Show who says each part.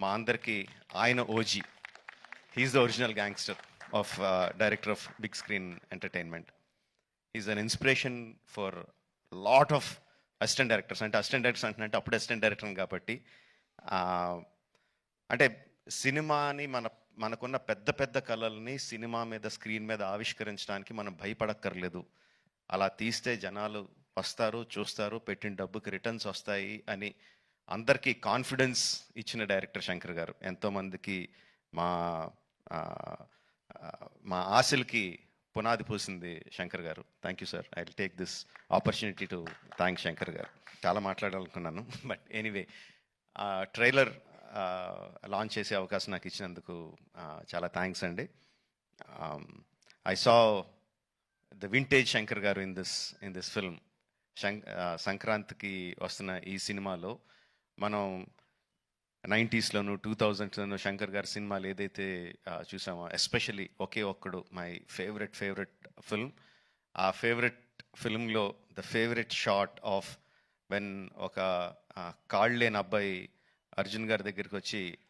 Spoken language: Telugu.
Speaker 1: మా అందరికీ ఆయన OG. He's the original gangster of director of big screen entertainment. Is an inspiration for lot of assistant directors. అంటే అసిస్టెంట్ డైరెక్టర్స్ అంటే అప్పుడు అసిస్టెంట్ డైరెక్టర్ కాబట్టి అంటే సినిమాని మనకున్న పెద్ద పెద్ద కళల్ని సినిమా మీద స్క్రీన్ మీద ఆవిష్కరించడానికి మనం భయపడక్కర్లేదు. అలా తీస్తే జనాలు వస్తారు, చూస్తారు, పెట్టిన డబ్బుకి రిటర్న్స్ వస్తాయి అని అందరికీ కాన్ఫిడెన్స్ ఇచ్చిన డైరెక్టర్ శంకర్ గారు. ఎంతోమందికి మా మా ఆశలకి పునాది పూసింది శంకర్ గారు. Thank you sir. I will take this opportunity to thank Shankar గారు. చాలా మాట్లాడాలనుకున్నాను, బట్ ఎనీవే ట్రైలర్ లాంచ్ చేసే అవకాశం నాకు ఇచ్చినందుకు చాలా థ్యాంక్స్ అండి. I saw the vintage Shankar గారు ఇన్ దిస్ ఫిల్మ్. సంక్రాంతికి వస్తున్న ఈ సినిమాలో మనం 90స్లోను 2000స్లోను శంకర్ గారి సినిమాలు ఏదైతే చూసామో, ఎస్పెషలీ ఒకే ఒక్కడు మై ఫేవరెట్ ఫిల్మ్. ఆ ఫేవరెట్ ఫిల్మ్లో the favourite shot of when ఒక కాళ్ళు లేని అబ్బాయి అర్జున్ గారి దగ్గరికి వచ్చి